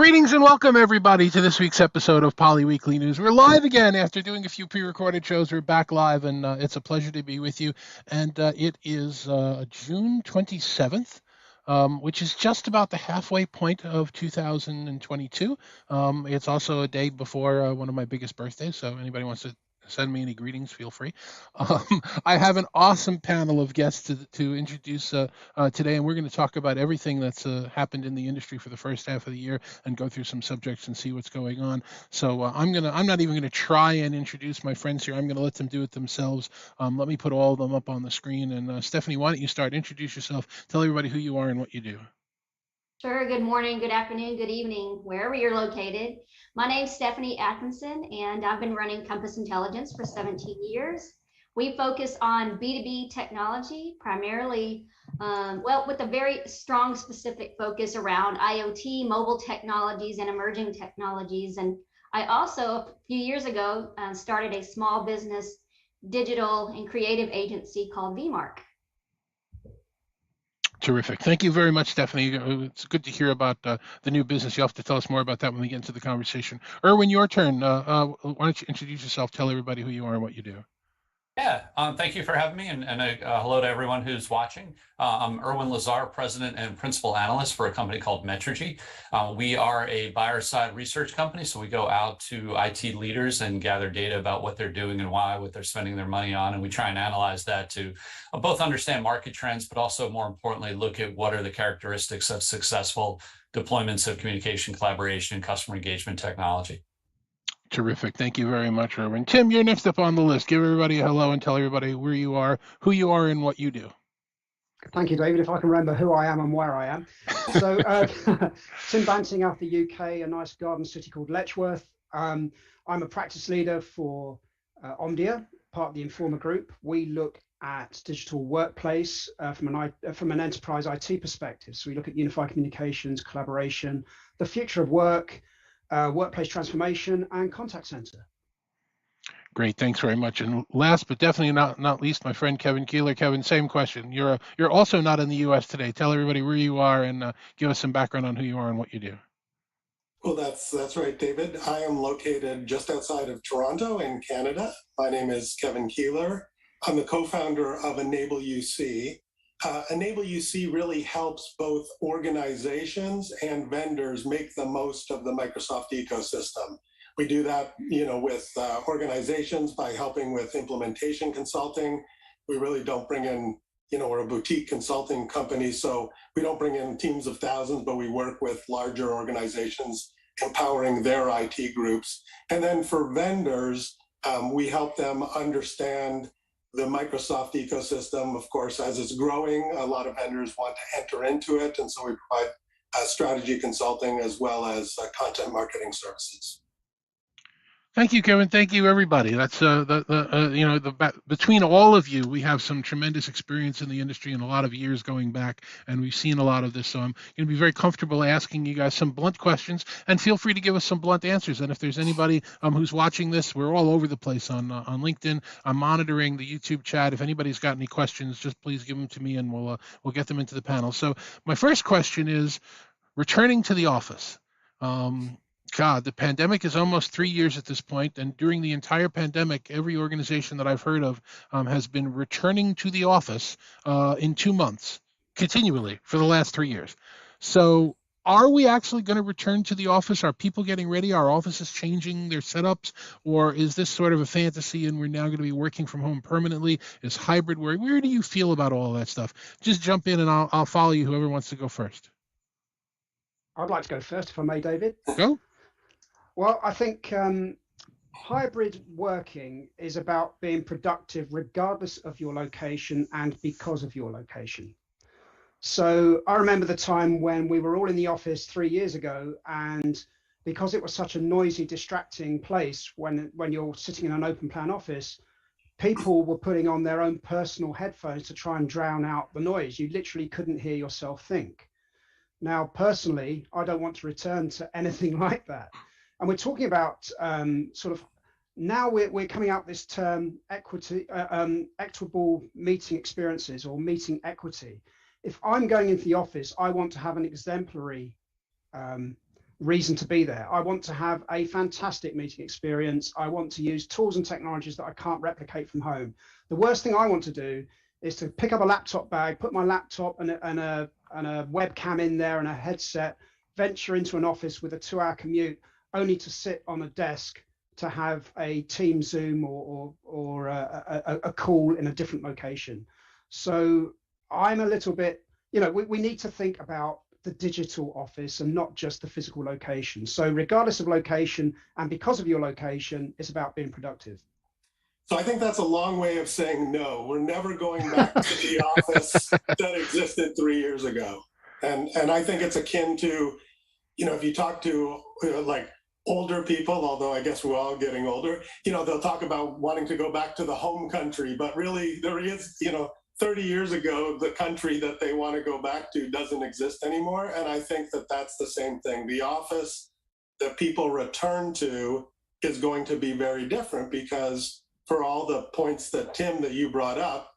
Greetings and welcome, everybody, to this week's episode of Poly Weekly News. We're live again after doing a few pre-recorded shows. We're back live, and it's a pleasure to be with you. And it is June 27th, which is just about the halfway point of 2022. It's also a day before one of my biggest birthdays, so anybody wants to send me any greetings, feel free. I have an awesome panel of guests to introduce today, and we're going to talk about everything that's happened in the industry for the first half of the year and go through some subjects and see what's going on. So I'm not even gonna try and introduce my friends here. I'm gonna let them do it themselves. Let me put all of them up on the screen. And Stephanie, why don't you start? Introduce yourself. Tell everybody who you are and what you do. Sure. Good morning, good afternoon, good evening, wherever you're located. My name's Stephanie Atkinson, and I've been running Compass Intelligence for 17 years. We focus on B2B technology, primarily, with a very strong specific focus around IoT, mobile technologies, and emerging technologies. And I also, a few years ago, started a small business digital and creative agency called VMark. Terrific. Thank you very much, Stephanie. It's good to hear about the new business. You'll have to tell us more about that when we get into the conversation. Erwin, your turn. Why don't you introduce yourself? Tell everybody who you are and what you do. Yeah, thank you for having me, and hello to everyone who's watching. I'm Erwin Lazar, President and Principal Analyst for a company called Metrigy. We are a buyer-side research company, so we go out to IT leaders and gather data about what they're doing and why, what they're spending their money on, and we try and analyze that to both understand market trends, but also, more importantly, look at what are the characteristics of successful deployments of communication, collaboration, and customer engagement technology. Terrific. Thank you very much, Erwin. Tim, you're next up on the list. Give everybody a hello and tell everybody where you are, who you are, and what you do. Thank you, David. If I can remember who I am and where I am. So, Tim Banting out of the UK, a nice garden city called Letchworth. I'm a practice leader for Omdia, part of the Informa Group. We look at digital workplace from an enterprise IT perspective. So we look at unified communications, collaboration, the future of work, workplace transformation, and contact center. Great, thanks very much. And last but definitely not least, my friend Kevin Keeler. Kevin, same question. You're also not in the U.S. today. Tell everybody where you are and give us some background on who you are and what you do. Well, that's right, David. I am located just outside of Toronto in Canada. My name is Kevin Keeler. I'm the co-founder of Enable UC. Enable UC really helps both organizations and vendors make the most of the Microsoft ecosystem. We do that, with organizations by helping with implementation consulting. We really don't bring in, we're a boutique consulting company, so we don't bring in teams of thousands, but we work with larger organizations, empowering their IT groups. And then for vendors, we help them understand the Microsoft ecosystem. Of course, as it's growing, a lot of vendors want to enter into it, and so we provide strategy consulting as well as content marketing services. Thank you, Kevin. Thank you, everybody. That's between all of you, we have some tremendous experience in the industry and a lot of years going back, and we've seen a lot of this. So I'm going to be very comfortable asking you guys some blunt questions, and feel free to give us some blunt answers. And if there's anybody who's watching this, we're all over the place on LinkedIn. I'm monitoring the YouTube chat. If anybody's got any questions, just please give them to me, and we'll get them into the panel. So my first question is returning to the office. God, the pandemic is almost 3 years at this point, and during the entire pandemic, every organization that I've heard of has been returning to the office in 2 months, continually for the last 3 years. So are we actually going to return to the office? Are people getting ready? Are offices changing their setups? Or is this sort of a fantasy and we're now going to be working from home permanently? Is hybrid work? Where do you feel about all of that stuff? Just jump in and I'll follow you, whoever wants to go first. I'd like to go first, if I may, David. Go. Well, I think hybrid working is about being productive regardless of your location and because of your location. So I remember the time when we were all in the office 3 years ago, and because it was such a noisy, distracting place when you're sitting in an open plan office, people were putting on their own personal headphones to try and drown out the noise. You literally couldn't hear yourself think. Now, personally, I don't want to return to anything like that. And we're talking about now we're coming out this term equitable meeting experiences or meeting equity. If I'm going into the office, I want to have an exemplary reason to be there. I want to have a fantastic meeting experience. I want to use tools and technologies that I can't replicate from home. The worst thing I want to do is to pick up a laptop bag, put my laptop and a webcam in there and a headset, venture into an office with a 2-hour commute, only to sit on a desk to have a team Zoom or a call in a different location. So I'm a little bit, we need to think about the digital office and not just the physical location. So regardless of location and because of your location, it's about being productive. So I think that's a long way of saying no. We're never going back to the office that existed 3 years ago. And I think it's akin to, if you talk to like older people, although I guess we're all getting older, they'll talk about wanting to go back to the home country, but really there is, 30 years ago, the country that they want to go back to doesn't exist anymore. And I think that that's the same thing. The office that people return to is going to be very different because for all the points that you brought up,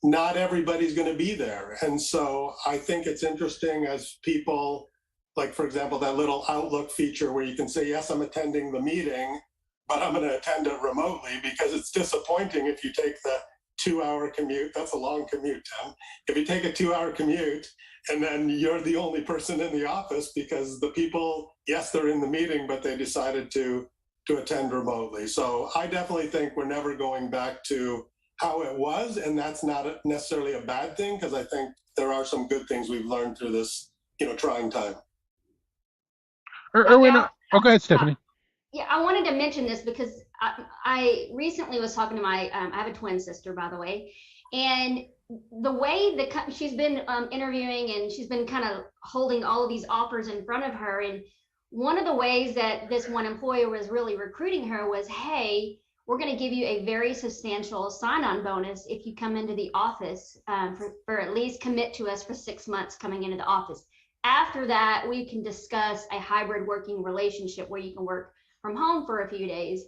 not everybody's going to be there. And so I think it's interesting as people, like, for example, that little Outlook feature where you can say, yes, I'm attending the meeting, but I'm going to attend it remotely, because it's disappointing if you take the 2-hour commute. That's a long commute, Tim. If you take a 2-hour commute and then you're the only person in the office because the people, yes, they're in the meeting, but they decided to attend remotely. So I definitely think we're never going back to how it was. And that's not necessarily a bad thing, because I think there are some good things we've learned through this, trying time. Erwin, go ahead, Stephanie. Yeah, I wanted to mention this because I recently was talking to I have a twin sister, by the way, and the way she's been interviewing, and she's been kind of holding all of these offers in front of her. And one of the ways that this one employer was really recruiting her was, hey, we're going to give you a very substantial sign-on bonus if you come into the office for at least commit to us for 6 months coming into the office. After that, we can discuss a hybrid working relationship where you can work from home for a few days.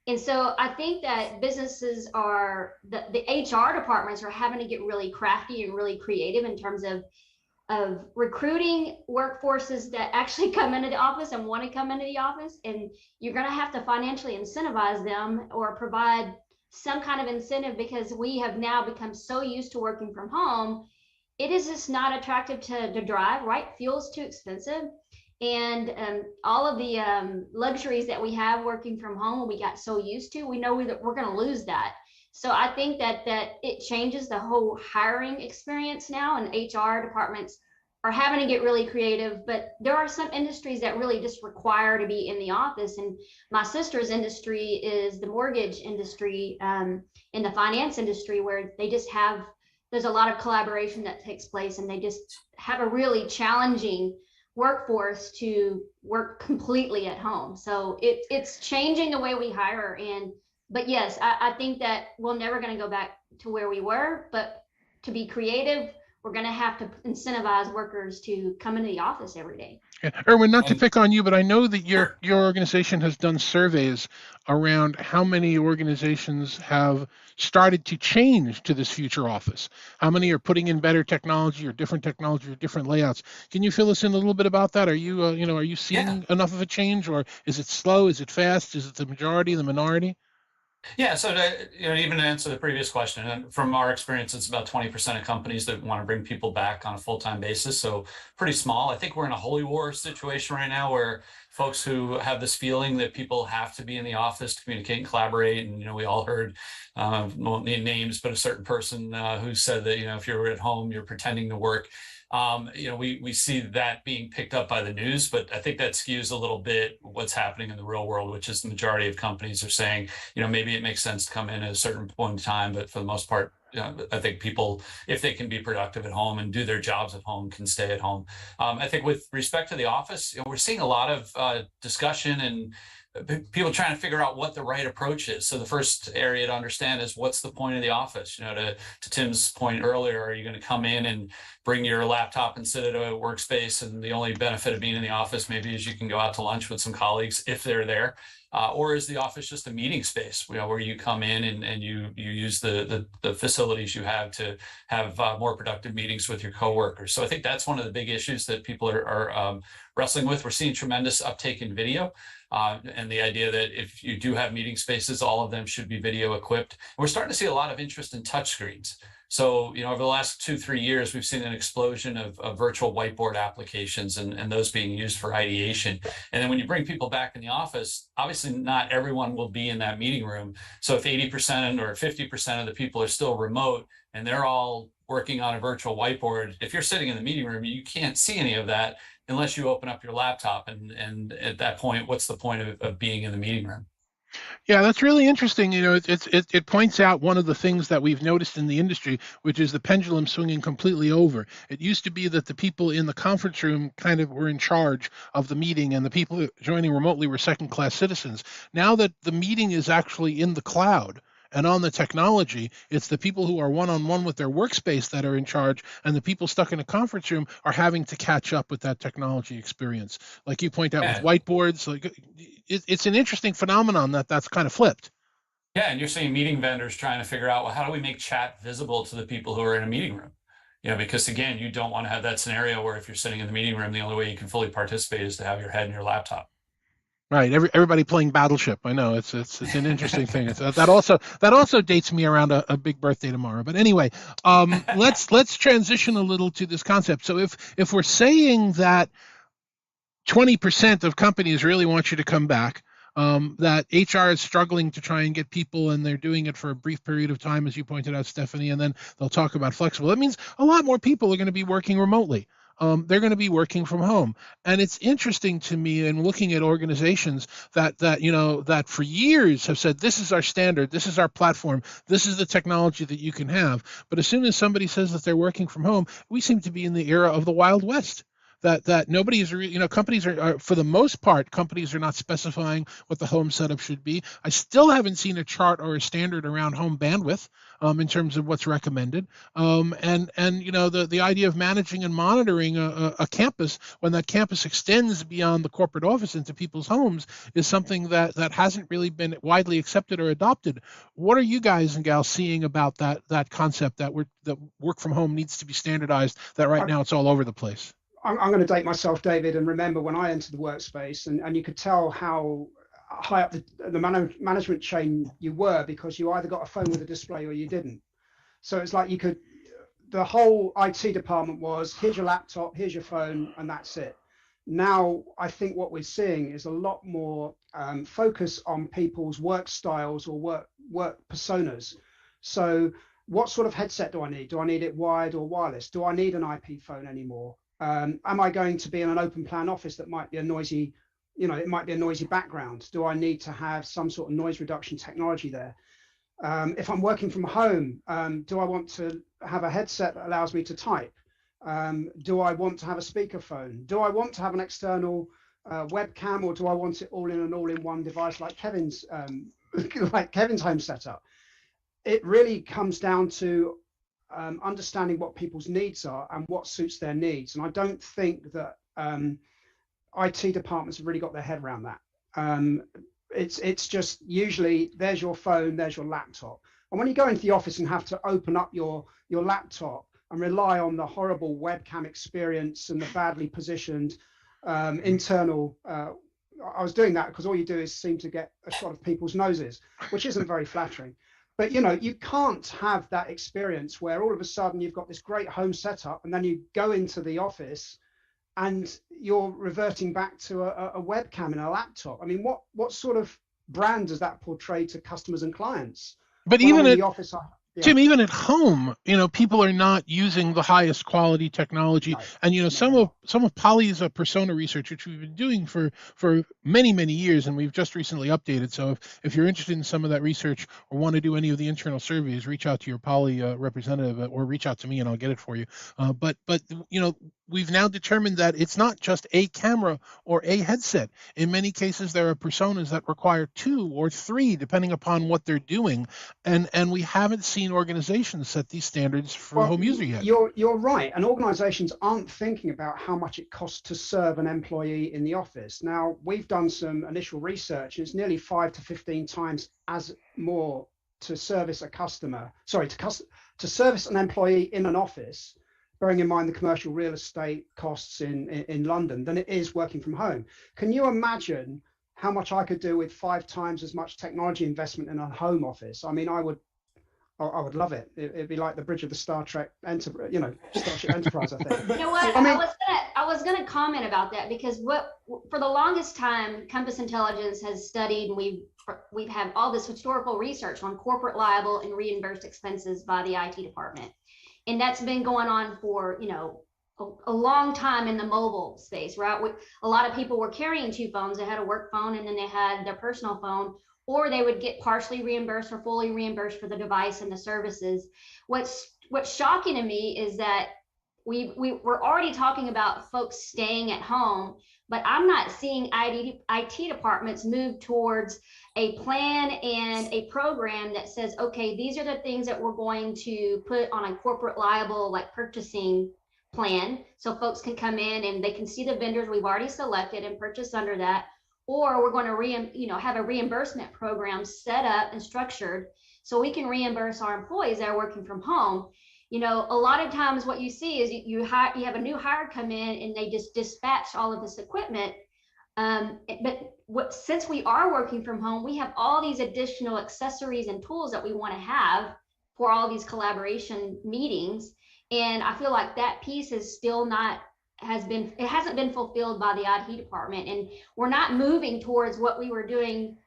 And so I think that businesses the HR departments are having to get really crafty and really creative in terms of recruiting workforces that actually come into the office and want to come into the office. And you're going to have to financially incentivize them or provide some kind of incentive, because we have now become so used to working from home. It is just not attractive to drive, right? Fuel's too expensive. And all of the luxuries that we have working from home, we got so used to, we know that we're going to lose that. So I think that it changes the whole hiring experience now, and HR departments are having to get really creative. But there are some industries that really just require to be in the office. And my sister's industry is the mortgage industry, in the finance industry, where they just there's a lot of collaboration that takes place, and they just have a really challenging workforce to work completely at home. So it's changing the way we hire. But yes, I think that we're never going to go back to where we were, but to be creative, we're going to have to incentivize workers to come into the office every day. Erwin, not to pick on you, but I know that your organization has done surveys around how many organizations have started to change to this future office. How many are putting in better technology or different layouts? Can you fill us in a little bit about that? Are you, are you seeing enough of a change, or is it slow? Is it fast? Is it the majority, the minority? Yeah, so to even answer the previous question, and from our experience, it's about 20% of companies that want to bring people back on a full-time basis. So pretty small. I think we're in a holy war situation right now, where folks who have this feeling that people have to be in the office to communicate and collaborate. And, we all heard, won't name names, but a certain person who said that, if you're at home, you're pretending to work. We see that being picked up by the news, but I think that skews a little bit what's happening in the real world, which is the majority of companies are saying, maybe it makes sense to come in at a certain point in time, but for the most part, I think people, if they can be productive at home and do their jobs at home, can stay at home. I think with respect to the office, we're seeing a lot of discussion and people trying to figure out what the right approach is. So the first area to understand is, what's the point of the office? To Tim's point earlier, are you going to come in and bring your laptop and sit at a workspace, and the only benefit of being in the office maybe is you can go out to lunch with some colleagues if they're there? or is the office just a meeting space, where you come in and you use the facilities you have to have more productive meetings with your coworkers? So I think that's one of the big issues that people are wrestling with. We're seeing tremendous uptake in video, and the idea that if you do have meeting spaces, all of them should be video equipped. We're starting to see a lot of interest in touchscreens. So, over the last 2-3 years, we've seen an explosion of virtual whiteboard applications and those being used for ideation. And then when you bring people back in the office, obviously not everyone will be in that meeting room. So if 80% or 50% of the people are still remote and they're all working on a virtual whiteboard, if you're sitting in the meeting room, you can't see any of that unless you open up your laptop. And at that point, what's the point of being in the meeting room? Yeah, that's really interesting. It points out one of the things that we've noticed in the industry, which is the pendulum swinging completely over. It used to be that the people in the conference room kind of were in charge of the meeting, and the people joining remotely were second-class citizens. Now that the meeting is actually in the cloud and on the technology, it's the people who are one-on-one with their workspace that are in charge, and the people stuck in a conference room are having to catch up with that technology experience. Like you point out with Yeah. whiteboards, it's an interesting phenomenon that's kind of flipped. Yeah, and you're seeing meeting vendors trying to figure out, well, how do we make chat visible to the people who are in a meeting room? Because again, you don't want to have that scenario where if you're sitting in the meeting room, the only way you can fully participate is to have your head in your laptop. Right, everybody playing Battleship. I know it's an interesting thing. That also dates me around a big birthday tomorrow. But anyway, let's transition a little to this concept. So if we're saying that 20% of companies really want you to come back, that HR is struggling to try and get people, and they're doing it for a brief period of time, as you pointed out, Stephanie, and then they'll talk about flexible. That means a lot more people are going to be working remotely. They're going to be working from home, and it's interesting to me in looking at organizations that for years have said this is our standard, this is our platform, this is the technology that you can have. But as soon as somebody says that they're working from home, we seem to be in the era of the Wild West. That nobody is, companies are, for the most part, companies are not specifying what the home setup should be. I still haven't seen a chart or a standard around home bandwidth in terms of what's recommended. The idea of managing and monitoring a campus when that campus extends beyond the corporate office into people's homes is something that hasn't really been widely accepted or adopted. What are you guys and gals seeing about that concept that work from home needs to be standardized? That right now it's all over the place. I'm going to date myself, David, and remember when I entered the workspace, and you could tell how high up the management chain you were, because you either got a phone with a display or you didn't. So it's like the whole IT department was, here's your laptop, here's your phone, and that's it. Now, I think what we're seeing is a lot more focus on people's work styles or work personas. So what sort of headset do I need? Do I need it wired or wireless? Do I need an IP phone anymore? Am I going to be in an open plan office that might be a noisy, it might be a noisy background? Do I need to have some sort of noise reduction technology there? If I'm working from home, do I want to have a headset that allows me to type? Do I want to have a speakerphone? Do I want to have an external webcam, or do I want it all in an all-in-one device like Kevin's home setup? It really comes down to understanding what people's needs are and what suits their needs. And I don't think that IT departments have really got their head around that. It's just usually there's your phone, there's your laptop. And when you go into the office and have to open up your laptop and rely on the horrible webcam experience and the badly positioned internal, I was doing that because all you do is seem to get a shot of people's noses, which isn't very flattering. But you can't have that experience where all of a sudden you've got this great home setup and then you go into the office and you're reverting back to a webcam in a laptop. I mean, what sort of brand does that portray to customers and clients? But when even I'm in at the office, Tim, even at home, people are not using the highest quality technology. No, And some of Polly's persona research, which we've been doing for many, many years, and we've just recently updated. So if you're interested in some of that research or want to do any of the internal surveys, reach out to your Poly representative or reach out to me and I'll get it for you. But we've now determined that it's not just a camera or a headset. In many cases, there are personas that require 2 or 3, depending upon what they're doing. And we haven't seen organizations set these standards for the Well, home user yet. you're right. And organizations aren't thinking about how much it costs to serve an employee in the office. Now, we've done some initial research, and it's nearly 5 to 15 times as more to service a customer, sorry, to service an employee in an office, bearing in mind the commercial real estate costs in London, than it is working from home. Can you imagine how much I could do with 5 times as much technology investment in a home office? I mean, I would love it. It'd be like the bridge of the Star Trek, Starship Enterprise, I think. You know what? I mean, I was gonna comment about that, because for the longest time, Compass Intelligence has studied, and we've had all this historical research on corporate liable and reimbursed expenses by the IT department, and that's been going on for a long time in the mobile space, right? A lot of people were carrying 2 phones. They had a work phone, and then they had their personal phone, or they would get partially reimbursed or fully reimbursed for the device and the services. What's shocking to me is that we're already talking about folks staying at home, but I'm not seeing IT departments move towards a plan and a program that says, okay, these are the things that we're going to put on a corporate liable, like, purchasing plan, so folks can come in and they can see the vendors we've already selected and purchase under that. Or we're going to have a reimbursement program set up and structured so we can reimburse our employees that are working from home. A lot of times what you see is you have a new hire come in and they just dispatch all of this equipment. But since we are working from home, we have all these additional accessories and tools that we want to have for all these collaboration meetings. And I feel like that piece is still not it hasn't been fulfilled by the IT department, and we're not moving towards what we were doing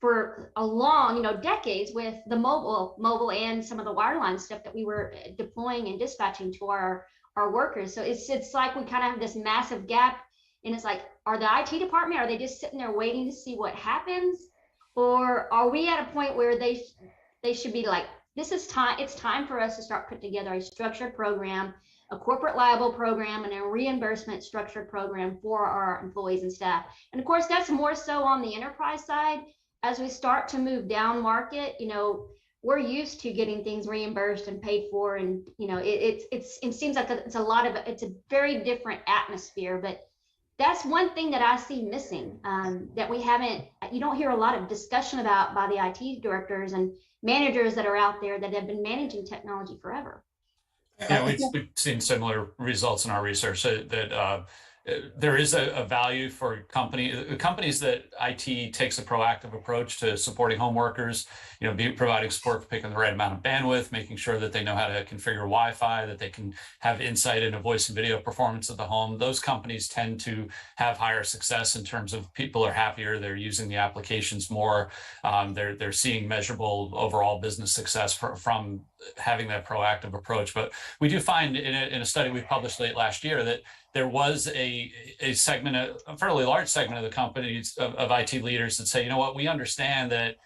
for a long, decades with the mobile and some of the wireline stuff that we were deploying and dispatching to our workers. So it's like we kind of have this massive gap, and it's like, are the IT department, are they just sitting there waiting to see what happens, or are we at a point where they should be like, it's time for us to start putting together a structured program, a corporate liable program, and a reimbursement structured program for our employees and staff. And of course, that's more so on the enterprise side. As we start to move down market, we're used to getting things reimbursed and paid for, and it seems like it's a very different atmosphere. But that's one thing that I see missing, that you don't hear a lot of discussion about by the IT directors and managers that are out there that have been managing technology forever. Yeah, we've seen similar results in our research that there is a value for companies that IT takes a proactive approach to supporting home workers, providing support for picking the right amount of bandwidth, making sure that they know how to configure Wi-Fi, that they can have insight into voice and video performance of the home. Those companies tend to have higher success in terms of people are happier, they're using the applications more, they're seeing measurable overall business success from having that proactive approach. But we do find in a study we published late last year that there was a fairly large segment of the companies of IT leaders that say, we understand that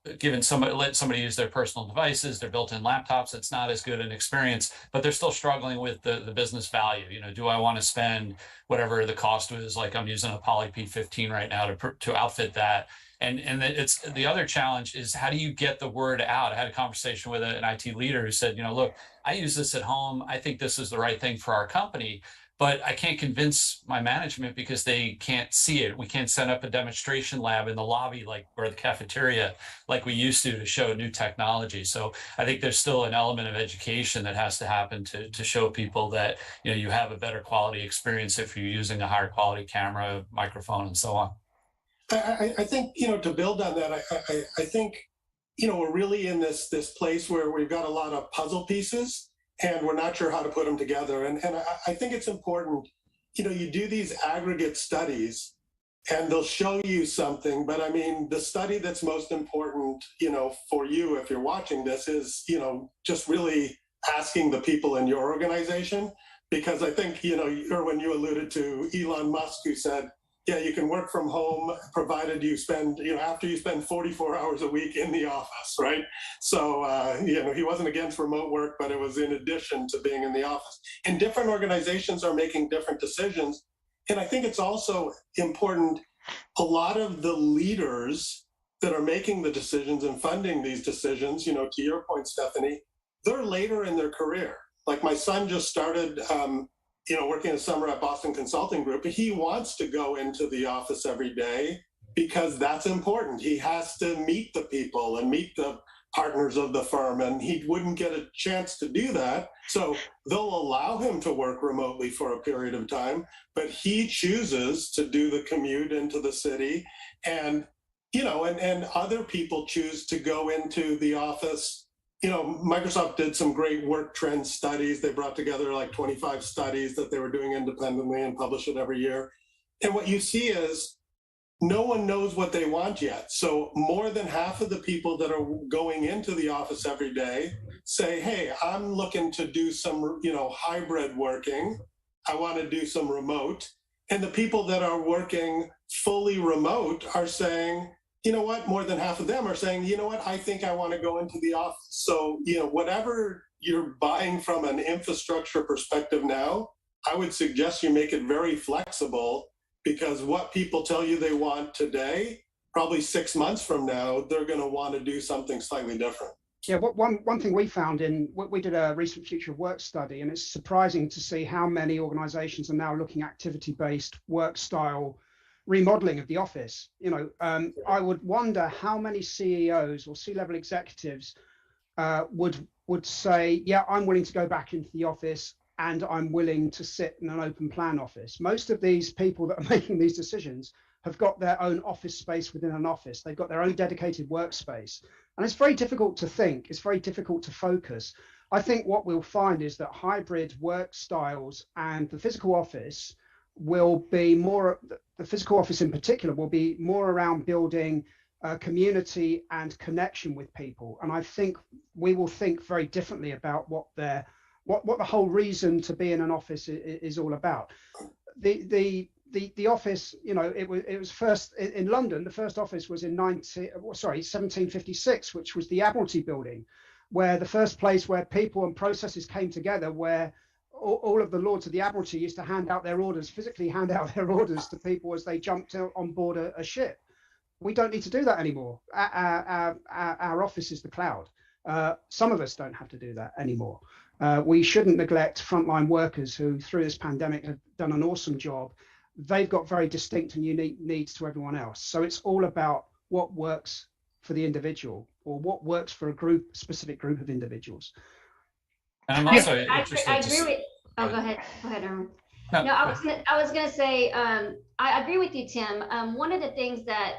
let somebody use their personal devices, their built-in laptops, it's not as good an experience, but they're still struggling with the business value. Do I want to spend whatever the cost is? Like, I'm using a Poly P15 right now to outfit that. And it's the other challenge is, how do you get the word out? I had a conversation with an IT leader who said, look, I use this at home. I think this is the right thing for our company, but I can't convince my management because they can't see it. We can't set up a demonstration lab in the lobby or the cafeteria like we used to show new technology. So I think there's still an element of education that has to happen to show people that you have a better quality experience if you're using a higher quality camera, microphone, and so on. I think, to build on that, I think, we're really in this place where we've got a lot of puzzle pieces and we're not sure how to put them together. And I think it's important, you do these aggregate studies and they'll show you something, but I mean, the study that's most important, for you, if you're watching this, is, just really asking the people in your organization, because I think, Erwin, you alluded to Elon Musk, who said, yeah, you can work from home provided you spend, after you spend 44 hours a week in the office, right? So, he wasn't against remote work, but it was in addition to being in the office. And different organizations are making different decisions. And I think it's also important, a lot of the leaders that are making the decisions and funding these decisions, to your point, Stephanie, they're later in their career. Like my son just started, working this summer at Boston Consulting Group. He wants to go into the office every day because that's important. He has to meet the people and meet the partners of the firm, and he wouldn't get a chance to do that. So they'll allow him to work remotely for a period of time, but he chooses to do the commute into the city. And, and other people choose to go into the office. Microsoft did some great work trend studies. They brought together like 25 studies that they were doing independently and publish it every year. And what you see is no one knows what they want yet. So more than half of the people that are going into the office every day say, hey, I'm looking to do some, hybrid working. I want to do some remote. And the people that are working fully remote are saying, you know what, more than half of them are saying, you know what, I think I want to go into the office. So, whatever you're buying from an infrastructure perspective now, I would suggest you make it very flexible, because what people tell you they want today, probably 6 months from now, they're going to want to do something slightly different. Yeah, one thing we found we did a recent future of work study, and it's surprising to see how many organizations are now looking at activity-based work style remodeling of the office. I would wonder how many CEOs or C-level executives would say, yeah, I'm willing to go back into the office and I'm willing to sit in an open plan office. Most of these people that are making these decisions have got their own office space within an office. They've got their own dedicated workspace. And it's very difficult to think. It's very difficult to focus. I think what we'll find is that hybrid work styles and the physical office will be more, the physical office in particular, will be more around building community and connection with people. And I think we will think very differently about what the whole reason to be in an office is all about. The office, it was first in London. The first office was in 1756, which was the Admiralty Building, where the first place where people and processes came together, where all of the lords of the Admiralty used to physically hand out their orders to people as they jumped on board a ship. We don't need to do that anymore. Our office is the cloud. Some of us don't have to do that anymore. We shouldn't neglect frontline workers who, through this pandemic, have done an awesome job. They've got very distinct and unique needs to everyone else. So it's all about what works for the individual, or what works for a specific group of individuals. And I'm also interested. I agree with. Oh, go ahead, Erwin. No, I was gonna say, I agree with you, Tim. One of the things that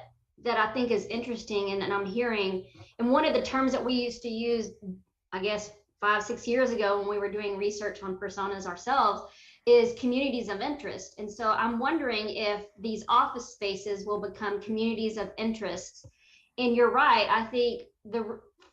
I think is interesting, and I'm hearing, and one of the terms that we used to use, I guess 5-6 years ago when we were doing research on personas ourselves, is communities of interest. And so I'm wondering if these office spaces will become communities of interest. And you're right. I think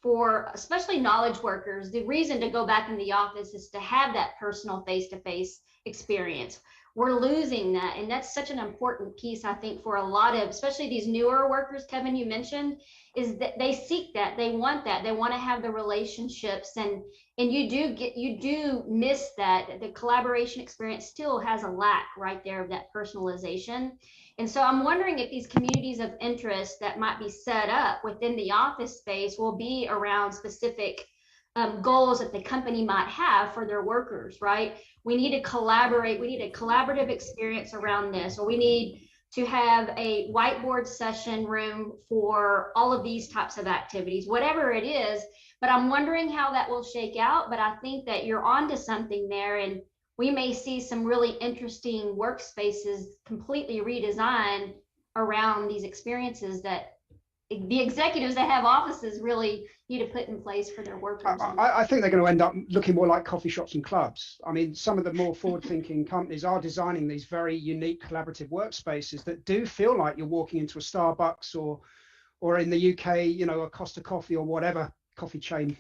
for especially knowledge workers, the reason to go back in the office is to have that personal face-to-face experience. We're losing that. And that's such an important piece, I think, for a lot of, especially these newer workers, Kevin, you mentioned, is that they seek that, they want to have the relationships, and you do miss that. The collaboration experience still has a lack right there of that personalization. And so I'm wondering if these communities of interest that might be set up within the office space will be around specific goals that the company might have for their workers, right? We need to collaborate. We need a collaborative experience around this, or we need to have a whiteboard session room for all of these types of activities, whatever it is. But I'm wondering how that will shake out. But I think that you're onto something there, and we may see some really interesting workspaces completely redesigned around these experiences that the executives that have offices really need to put in place for their workers. I think they're going to end up looking more like coffee shops and clubs. I mean, some of the more forward-thinking companies are designing these very unique collaborative workspaces that do feel like you're walking into a Starbucks or in the UK, a Costa Coffee or whatever coffee chain.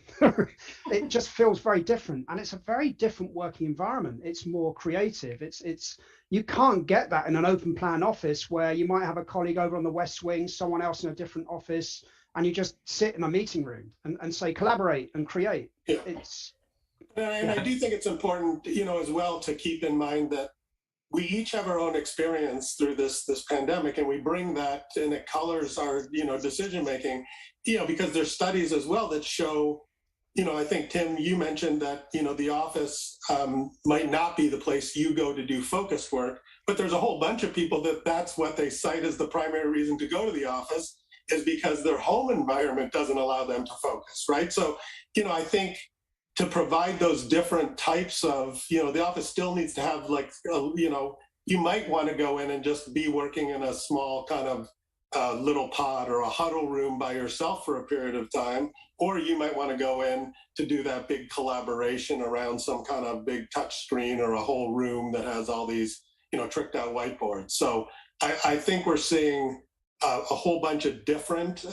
It just feels very different, and it's a very different working environment. It's more creative. It's you can't get that in an open plan office where you might have a colleague over on the west wing, someone else in a different office, and you just sit in a meeting room and say collaborate and create. Yeah. It's and I do think it's important, as well, to keep in mind that we each have our own experience through this pandemic, and we bring that, and it colors our decision making, because there's studies as well that show, I think, Tim, you mentioned that the office might not be the place you go to do focused work, but there's a whole bunch of people that's what they cite as the primary reason to go to the office, is because their home environment doesn't allow them to focus, right? So I think to provide those different types of, the office still needs to have, like, you might want to go in and just be working in a small kind of little pod or a huddle room by yourself for a period of time, or you might want to go in to do that big collaboration around some kind of big touch screen or a whole room that has all these, tricked out whiteboards. So I think we're seeing a whole bunch of different,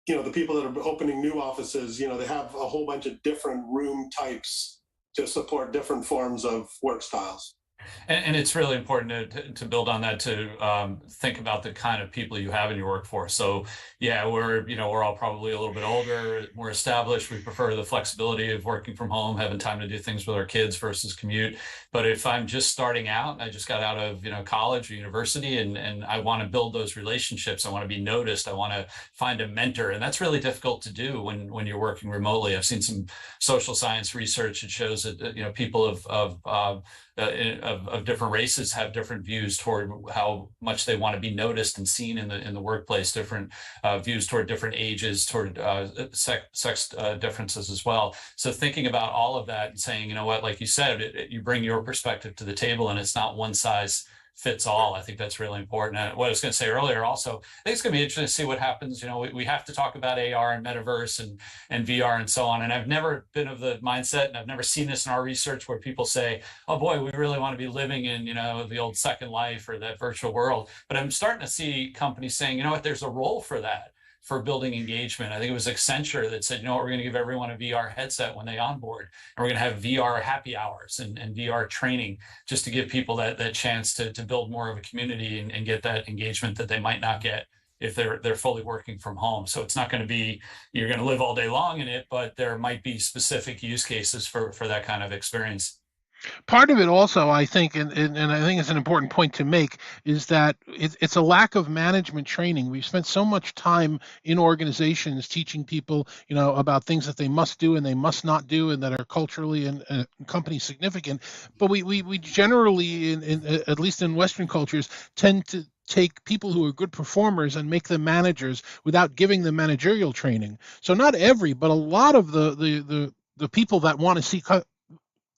the people that are opening new offices, they have a whole bunch of different room types to support different forms of work styles. And it's really important to build on that, to think about the kind of people you have in your workforce. So yeah, we're all probably a little bit older, more established. We prefer the flexibility of working from home, having time to do things with our kids versus commute. But if I'm just starting out, I just got out of college or university, and I want to build those relationships, I want to be noticed, I want to find a mentor, and that's really difficult to do when you're working remotely. I've seen some social science research that shows that people of different races have different views toward how much they want to be noticed and seen in the workplace, different views toward different ages, toward sex differences as well. So thinking about all of that and saying, like you said, you bring your perspective to the table, and it's not one size fits all. I think that's really important. And what I was going to say earlier also, I think it's going to be interesting to see what happens. We have to talk about AR and metaverse and VR and so on. And I've never been of the mindset, and I've never seen this in our research, where people say, oh boy, we really want to be living in, the old Second Life or that virtual world. But I'm starting to see companies saying, there's a role for that, for building engagement. I think it was Accenture that said, we're going to give everyone a VR headset when they onboard, and we're going to have VR happy hours and VR training, just to give people that chance to build more of a community and get that engagement that they might not get if they're fully working from home. So it's not going to be, you're going to live all day long in it, but there might be specific use cases for that kind of experience. Part of it also, I think, and I think it's an important point to make, is that it's a lack of management training. We've spent so much time in organizations teaching people, about things that they must do and they must not do, and that are culturally and company significant. But we generally, at least in Western cultures, tend to take people who are good performers and make them managers without giving them managerial training. So not every, but a lot of the people that want to see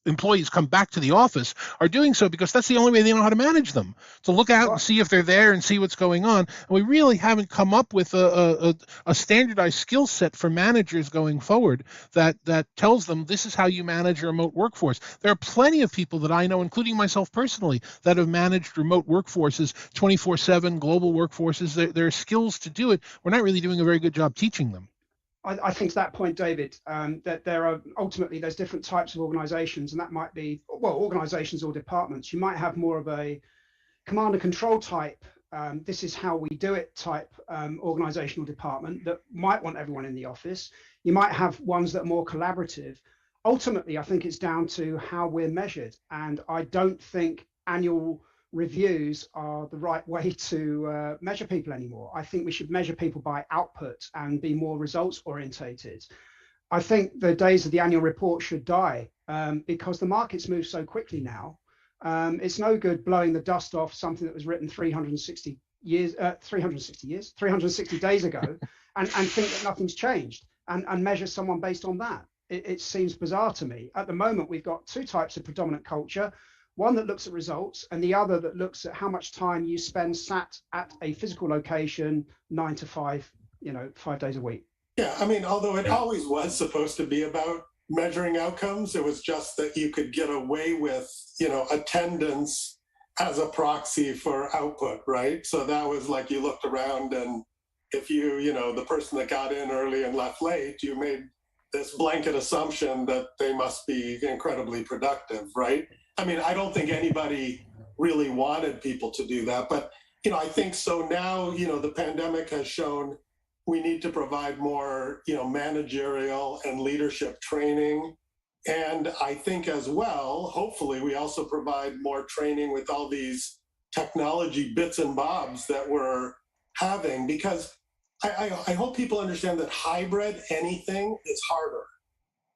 employees come back to the office are doing so because that's the only way they know how to manage them, to look out and see if they're there and see what's going on. And we really haven't come up with a standardized skill set for managers going forward that tells them this is how you manage a remote workforce. There are plenty of people that I know, including myself personally, that have managed remote workforces 24/7, global workforces. There are skills to do it. We're not really doing a very good job teaching them. I think to that point, David, that there's different types of organizations, and that might be, organizations or departments. You might have more of a command and control type, this is how we do it type organizational department that might want everyone in the office. You might have ones that are more collaborative. Ultimately, I think it's down to how we're measured. And I don't think annual reviews are the right way to measure people anymore. I think we should measure people by output and be more results orientated. I think the days of the annual report should die because the markets move so quickly now. It's no good blowing the dust off something that was written 360 days ago and think that nothing's changed and measure someone based on that. It seems bizarre to me. At the moment, we've got two types of predominant culture. One that looks at results, and the other that looks at how much time you spend sat at a physical location 9 to 5, 5 days a week. Yeah, I mean, although it always was supposed to be about measuring outcomes, it was just that you could get away with, attendance as a proxy for output, right? So that was like you looked around, and if the person that got in early and left late, you made this blanket assumption that they must be incredibly productive, right? I mean, I don't think anybody really wanted people to do that, but I think so now, the pandemic has shown we need to provide more, managerial and leadership training. And I think as well, hopefully, we also provide more training with all these technology bits and bobs that we're having, because I hope people understand that hybrid anything is harder.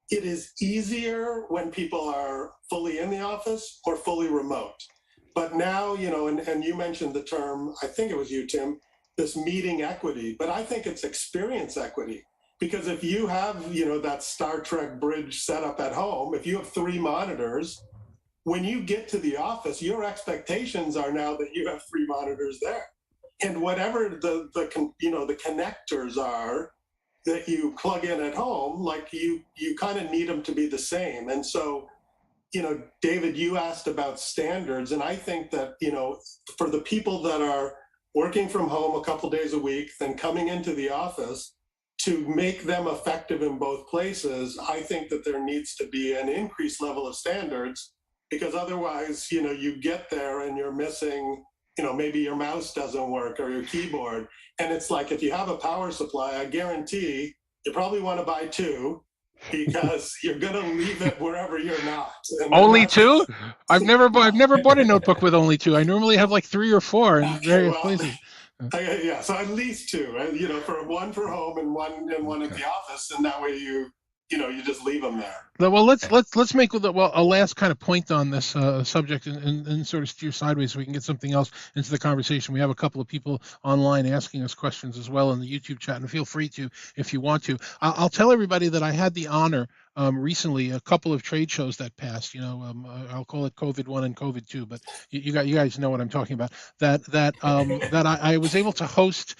It is easier when people are fully in the office or fully remote. But now, and you mentioned the term, I think it was you, Tim, this meeting equity, but I think it's experience equity. Because if you have, that Star Trek bridge set up at home, if you have 3 monitors, when you get to the office, your expectations are now that you have 3 monitors there. And whatever the connectors are that you plug in at home, like you kind of need them to be the same. And so, David, you asked about standards, and I think that, for the people that are working from home a couple days a week, then coming into the office, to make them effective in both places, I think that there needs to be an increased level of standards, because otherwise, you get there and you're missing, maybe your mouse doesn't work or your keyboard. And it's like, if you have a power supply, I guarantee you probably want to buy 2, because you're going to leave it wherever you're not. And Only 2? I've never bought a notebook with only 2. I normally have like 3 or 4 in various places. Yeah, so at least 2, right? For one for home and one at the office, and that way you just leave them there. Well, let's make a last kind of point on this subject and sort of steer sideways so we can get something else into the conversation. We have a couple of people online asking us questions as well in the YouTube chat, and feel free to if you want to. I'll tell everybody that I had the honor recently, a couple of trade shows that passed. I'll call it COVID 1 and COVID 2, but you guys know what I'm talking about. That I was able to host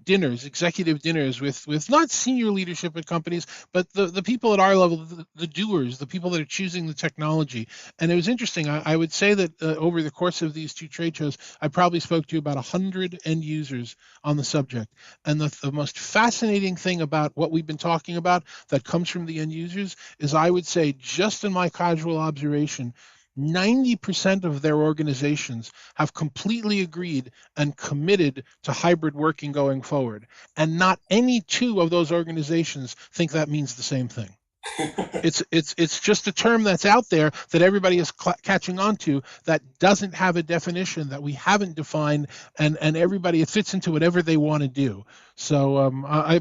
dinners, executive dinners with not senior leadership at companies, but the people at our level, the doers, the people that are choosing the technology. And it was interesting. I would say that over the course of these 2 trade shows, I probably spoke to about 100 end users on the subject. And the most fascinating thing about what we've been talking about that comes from the end users is, I would say, just in my casual observation, 90% of their organizations have completely agreed and committed to hybrid working going forward. And not any 2 of those organizations think that means the same thing. It's just a term that's out there that everybody is catching on to, that doesn't have a definition, that we haven't defined, and everybody, it fits into whatever they want to do. So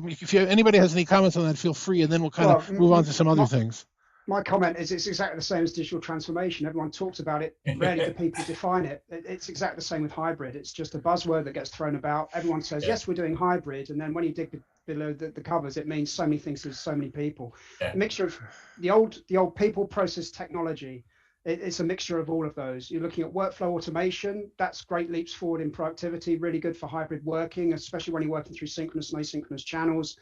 if anybody has any comments on that, feel free, and then we'll kind of move on to some other things. My comment is it's exactly the same as digital transformation. Everyone talks about it, rarely do people define it. It's exactly the same with hybrid. It's just a buzzword that gets thrown about. Everyone says, yes, we're doing hybrid. And then when you dig below the covers, it means so many things to so many people. A mixture of the old people, process, technology. It's a mixture of all of those. You're looking at workflow automation. That's great leaps forward in productivity, really good for hybrid working, especially when you're working through synchronous and asynchronous channels.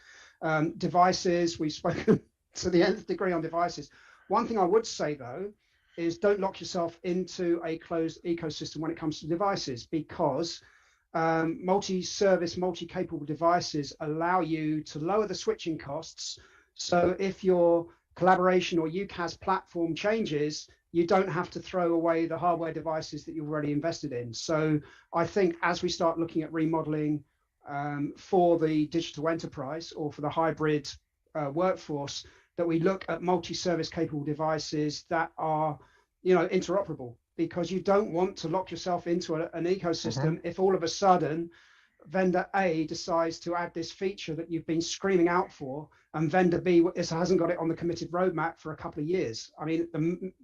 Devices, we've spoken to the nth degree on devices. One thing I would say, though, is don't lock yourself into a closed ecosystem when it comes to devices, because multi-service, multi-capable devices allow you to lower the switching costs. So if your collaboration or UCaaS platform changes, you don't have to throw away the hardware devices that you've already invested in. So I think as we start looking at remodeling for the digital enterprise or for the hybrid workforce, that we look at multi-service capable devices that are, interoperable, because you don't want to lock yourself into an ecosystem if all of a sudden vendor A decides to add this feature that you've been screaming out for, and vendor B hasn't got it on the committed roadmap for a couple of years. I mean,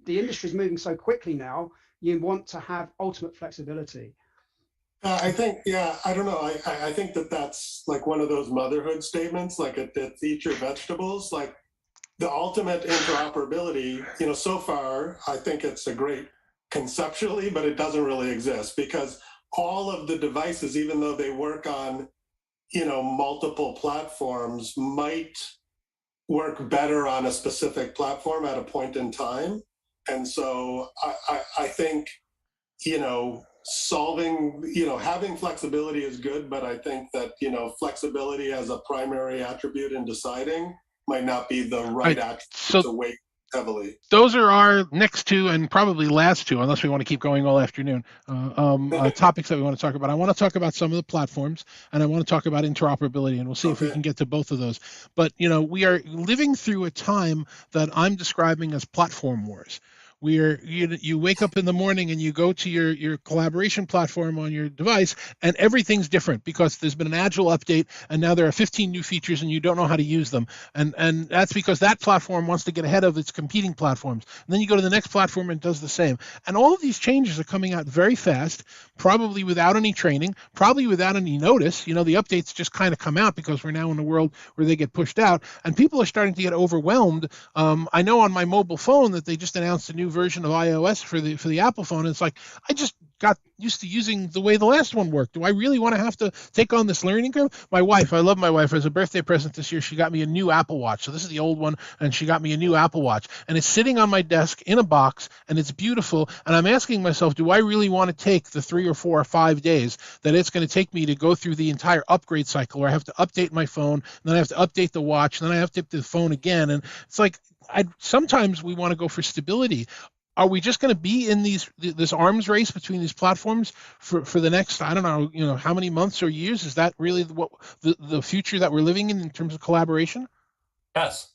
the industry is moving so quickly now, you want to have ultimate flexibility. I think, I don't know. I think that's like one of those motherhood statements, like it's eat your vegetables, like the ultimate interoperability, so far, I think it's a great conceptually, but it doesn't really exist, because all of the devices, even though they work on, multiple platforms, might work better on a specific platform at a point in time. And so I think, having flexibility is good, but I think that, flexibility as a primary attribute in deciding might not be the Right. right action So to weight heavily. those are our next two and probably last two, unless we want to keep going all afternoon, topics that we want to talk about. I want to talk about some of the platforms, and I want to talk about interoperability, and we'll see if we Okay. can get to both of those. But, we are living through a time that I'm describing as platform wars. You wake up in the morning and you go to your collaboration platform on your device, and everything's different because there's been an agile update, and now there are 15 new features and you don't know how to use them. And that's because that platform wants to get ahead of its competing platforms. And then you go to the next platform and it does the same. And all of these changes are coming out very fast, probably without any training, probably without any notice. The updates just kind of come out because we're now in a world where they get pushed out, and people are starting to get overwhelmed. I know on my mobile phone that they just announced a new version of iOS for the Apple phone. And it's like, I just got used to using the way the last one worked. Do I really want to have to take on this learning curve? I love my wife. As a birthday present this year, she got me a new Apple Watch. So this is the old one, and she got me a new Apple Watch. And it's sitting on my desk in a box, and it's beautiful. And I'm asking myself, do I really want to take the 3 or 4 or 5 days that it's going to take me to go through the entire upgrade cycle where I have to update my phone, and then I have to update the watch, and then I have to update the phone again? And it's like, sometimes we want to go for stability. Are we just going to be in this arms race between these platforms for the next, I don't know, how many months or years? Is that really what the future that we're living in terms of collaboration? Yes.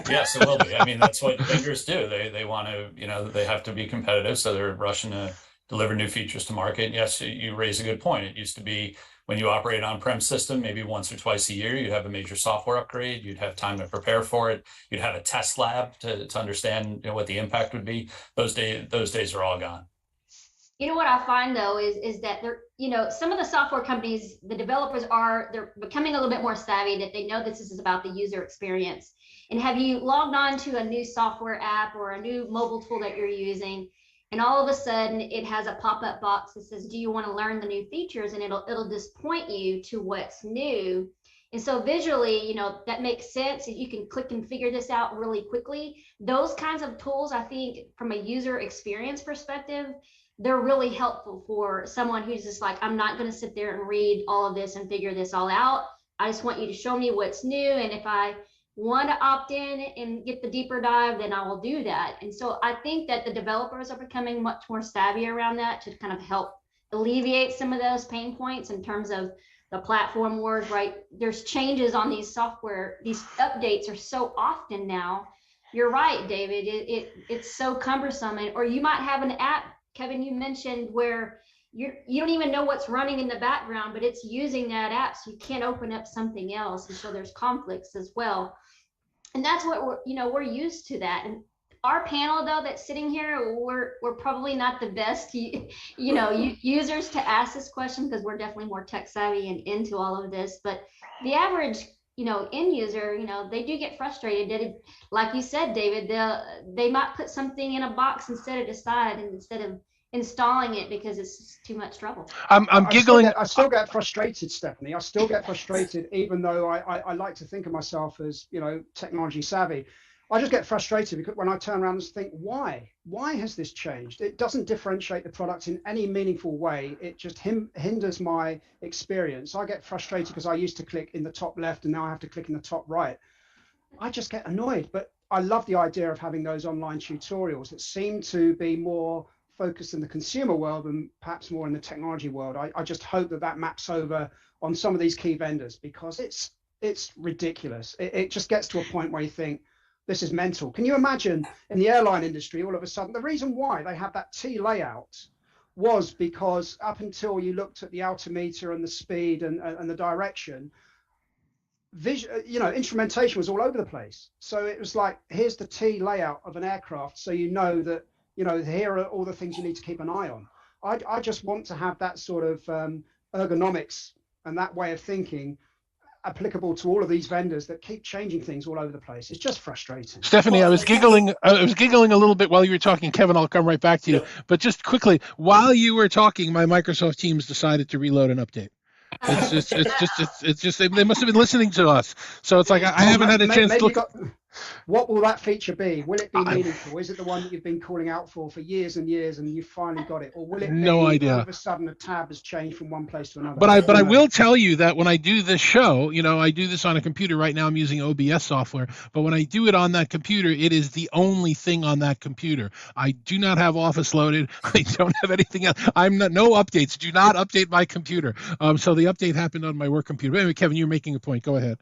Yes, it will be. I mean, that's what vendors do. They want to, they have to be competitive, so they're rushing to deliver new features to market. Yes, you raise a good point. It used to be when you operate on-prem system, maybe once or twice a year, you'd have a major software upgrade. You'd have time to prepare for it. You'd have a test lab to understand what the impact would be. Those days are all gone. What I find though is that some of the software companies, the developers they're becoming a little bit more savvy, that they know this is about the user experience. And have you logged on to a new software app or a new mobile tool that you're using, and all of a sudden it has a pop-up box that says, do you want to learn the new features? And it'll just point you to what's new. And so visually, that makes sense. You can click and figure this out really quickly. Those kinds of tools, I think, from a user experience perspective, they're really helpful for someone who's just like, I'm not going to sit there and read all of this and figure this all out. I just want you to show me what's new. And if I want to opt in and get the deeper dive, then I will do that. And so I think that the developers are becoming much more savvy around that to kind of help alleviate some of those pain points in terms of the platform wars, right? There's changes on these software. These updates are so often now. You're right, David. It's so cumbersome. Or you might have an app, Kevin, you mentioned, where you don't even know what's running in the background, but it's using that app, so you can't open up something else. And so there's conflicts as well. And that's what we're used to that. And our panel, though, that's sitting here, we're probably not the best, users to ask this question, because we're definitely more tech savvy and into all of this. But the average, end user, they do get frustrated. Like you said, David, they might put something in a box and set it aside, and instead of installing it because it's too much trouble. I'm giggling. I still get frustrated, Stephanie. I still get frustrated, even though I like to think of myself as, technology savvy. I just get frustrated because when I turn around and think, why has this changed? It doesn't differentiate the product in any meaningful way. It just hinders my experience. I get frustrated because I used to click in the top left and now I have to click in the top right. I just get annoyed, but I love the idea of having those online tutorials that seem to be more focused in the consumer world and perhaps more in the technology world. I just hope that maps over on some of these key vendors, because it's ridiculous. It just gets to a point where you think, this is mental. Can you imagine in the airline industry, all of a sudden, the reason why they have that T layout was because up until you looked at the altimeter and the speed and the direction, instrumentation was all over the place. So it was like, here's the T layout of an aircraft, so that here are all the things you need to keep an eye on. I just want to have that sort of ergonomics and that way of thinking applicable to all of these vendors that keep changing things all over the place. It's just frustrating. Stephanie, I was giggling a little bit while you were talking. Kevin, I'll come right back to you. Yeah. But just quickly, while you were talking, my Microsoft Teams decided to reload an update. It's just they must have been listening to us. So it's like I haven't had a chance to look. What will that feature be? Will it be I, meaningful? Is it the one that you've been calling out for years and years and you finally got it? Or will it no be all idea. of a sudden a tab has changed from one place to another? But I I don't know. will tell you that when I do this show, I do this on a computer right now. I'm using OBS software, but when I do it on that computer, it is the only thing on that computer. I do not have Office loaded. I don't have anything else. I'm not no updates. Do not update my computer. So the update happened on my work computer. But anyway, Kevin, you're making a point. Go ahead.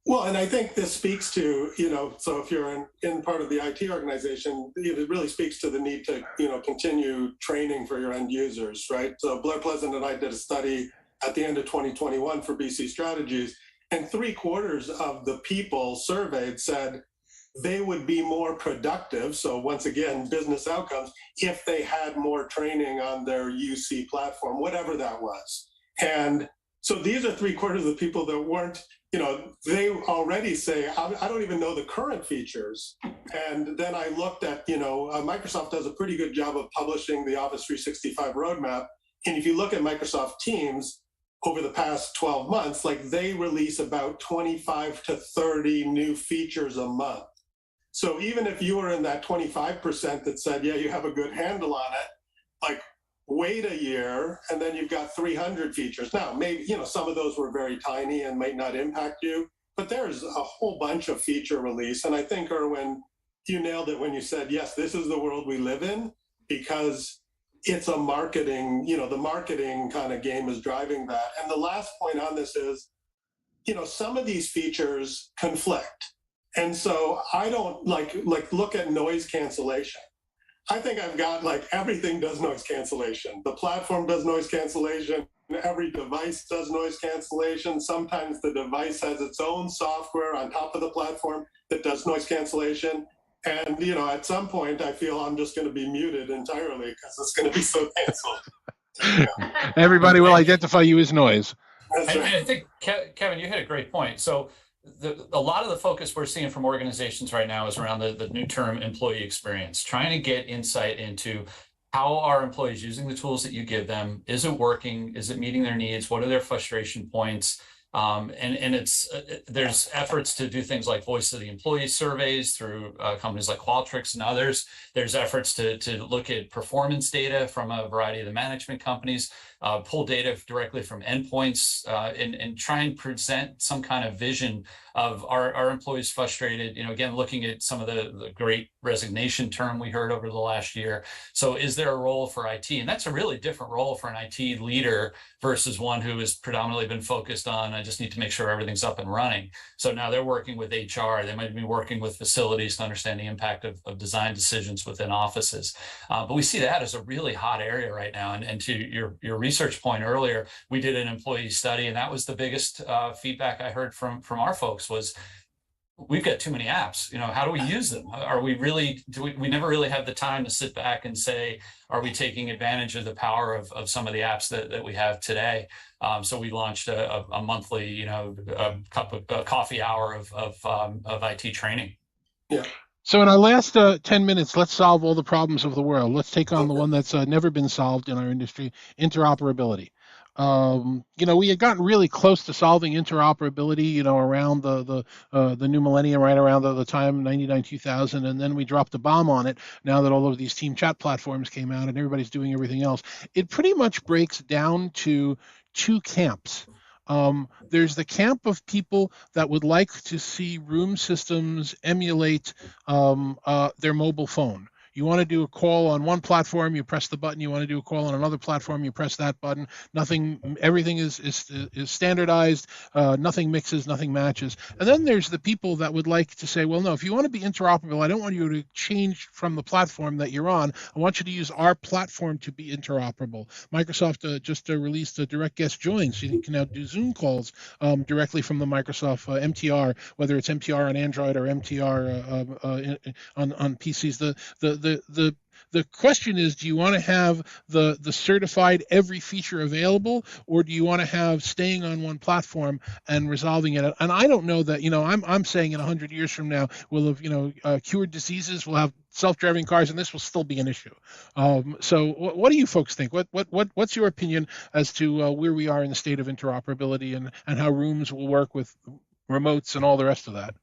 Well, and I think this speaks to, so if you're in part of the IT organization, it really speaks to the need to, continue training for your end users, right? So Blair Pleasant and I did a study at the end of 2021 for BC Strategies, and 3/4 of the people surveyed said they would be more productive. So once again, business outcomes, if they had more training on their UC platform, whatever that was. And so these are 3/4 of the people that weren't, they already say, I don't even know the current features. And then I looked at, Microsoft does a pretty good job of publishing the Office 365 roadmap. And if you look at Microsoft Teams over the past 12 months, like they release about 25 to 30 new features a month. So even if you were in that 25% that said, yeah, you have a good handle on it, like wait a year and then you've got 300 features. Now, maybe, some of those were very tiny and might not impact you, but there's a whole bunch of feature release. And I think, Erwin, you nailed it when you said, yes, this is the world we live in, because it's a marketing, the marketing kind of game is driving that. And the last point on this is, some of these features conflict. And so I don't like look at noise cancellation. I think I've got everything does noise cancellation. The platform does noise cancellation. Every device does noise cancellation. Sometimes the device has its own software on top of the platform that does noise cancellation. And, at some point I feel I'm just going to be muted entirely because it's going to be so canceled. Everybody will identify you as noise. That's right. And I think, Kevin, you hit a great point. So a lot of the focus we're seeing from organizations right now is around the new term employee experience, trying to get insight into how are employees using the tools that you give them? Is it working? Is it meeting their needs? What are their frustration points? And there's efforts to do things like voice of the employee surveys through companies like Qualtrics and others. There's efforts to look at performance data from a variety of the management companies, pull data directly from endpoints, and try and present some kind of vision of our employees frustrated, again, looking at some of the great resignation term we heard over the last year. So is there a role for IT? And that's a really different role for an IT leader versus one who has predominantly been focused on, I just need to make sure everything's up and running. So now they're working with HR. They might be working with facilities to understand the impact of design decisions within offices. But we see that as a really hot area right now. And to your research point earlier, we did an employee study, and that was the biggest feedback I heard from our folks was, we've got too many apps. How do we use them? Are we really, we never really have the time to sit back and say, are we taking advantage of the power of some of the apps that we have today? So we launched a monthly, a coffee hour of IT training. Yeah. So in our last 10 minutes, let's solve all the problems of the world. Let's take on the one that's never been solved in our industry, interoperability. We had gotten really close to solving interoperability, around the new millennium, right around the time 99, 2000, and then we dropped the bomb on it. Now that all of these team chat platforms came out and everybody's doing everything else, it pretty much breaks down to two camps. There's the camp of people that would like to see room systems emulate their mobile phone. You want to do a call on one platform, you press the button. You want to do a call on another platform, you press that button. Everything is standardized. Nothing mixes, nothing matches. And then there's the people that would like to say, well, no, if you want to be interoperable, I don't want you to change from the platform that you're on. I want you to use our platform to be interoperable. Microsoft just released a direct guest join, so you can now do Zoom calls directly from the Microsoft MTR, whether it's MTR on Android or MTR on PCs. The question is, do you want to have the certified every feature available, or do you want to have staying on one platform and resolving it? And I don't know that, I'm saying in 100 years from now, we'll have, cured diseases, we'll have self-driving cars, and this will still be an issue. So what do you folks think? What's your opinion as to where we are in the state of interoperability and how rooms will work with remotes and all the rest of that?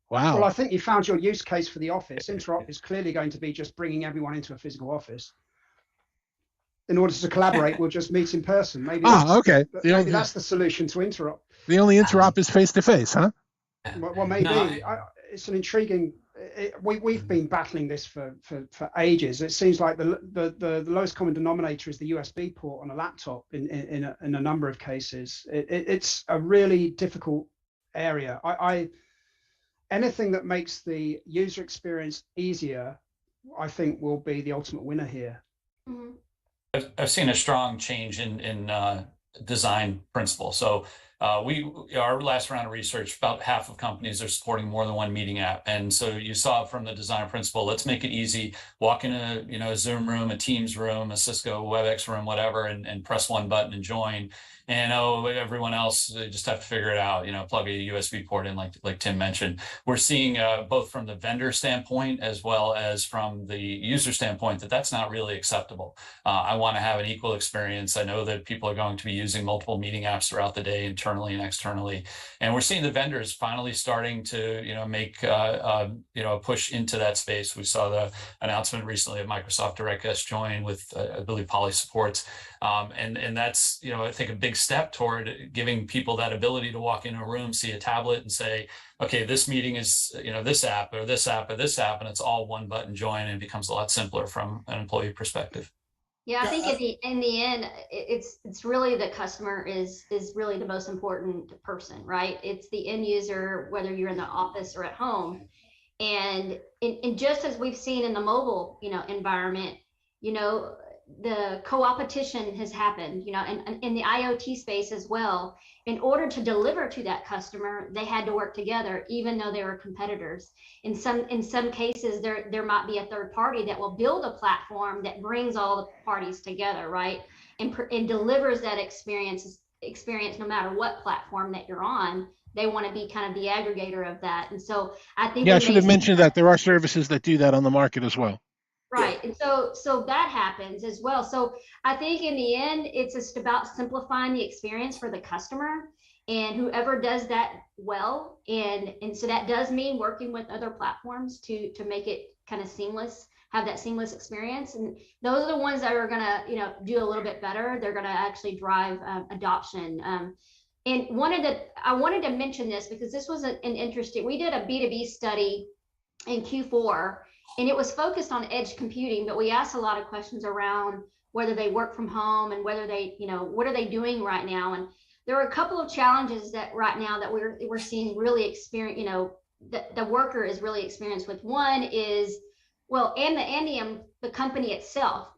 Wow. Well, I think you found your use case for the office. Interop is clearly going to be just bringing everyone into a physical office. In order to collaborate, we'll just meet in person. Maybe Okay. maybe that's the solution to Interop. The only interop is face to face, huh? Well, maybe. It's an intriguing. We've been battling this for ages. It seems like the lowest common denominator is the USB port on a laptop in a number of cases. It's a really difficult area. Anything that makes the user experience easier, I think, will be the ultimate winner here. Mm-hmm. I've seen a strong change in design principle. So our last round of research, about half of companies are supporting more than one meeting app. And so you saw from the design principle, let's make it easy, walk in a Zoom room, a Teams room, a Cisco WebEx room, whatever, and press one button and join. And everyone else, they just have to figure it out, plug a USB port in like Tim mentioned. We're seeing both from the vendor standpoint as well as from the user standpoint that's not really acceptable. I want to have an equal experience. I know that people are going to be using multiple meeting apps throughout the day, internally and externally. And we're seeing the vendors finally starting to, make, a push into that space. We saw the announcement recently of Microsoft DirectX Join with, I believe, Poly Supports. And that's, I think a big step toward giving people that ability to walk into a room, see a tablet and say, okay, this meeting is, this app or this app or this app, and it's all one button join, and it becomes a lot simpler from an employee perspective. Yeah, I think in the end, it's really the customer is really the most important person, right? It's the end user, whether you're in the office or at home. And just as we've seen in the mobile, environment, the co-opetition has happened, and in the IoT space as well. In order to deliver to that customer, they had to work together, even though they were competitors. In some cases, there might be a third party that will build a platform that brings all the parties together, right? And delivers that experience no matter what platform that you're on. They want to be kind of the aggregator of that. And so I think I should have mentioned that there are services that do that on the market as well. Right. And so that happens as well. So I think in the end, it's just about simplifying the experience for the customer, and whoever does that well. And so that does mean working with other platforms to make it kind of seamless, have that seamless experience. And those are the ones that are going to, do a little bit better. They're going to actually drive adoption. And I wanted to mention this because this was an interesting, we did a B2B study in Q4. And it was focused on edge computing, but we asked a lot of questions around whether they work from home and whether they, what are they doing right now? And there are a couple of challenges that right now that we're seeing really experience, the worker is really experienced with. One is, well, and the company itself.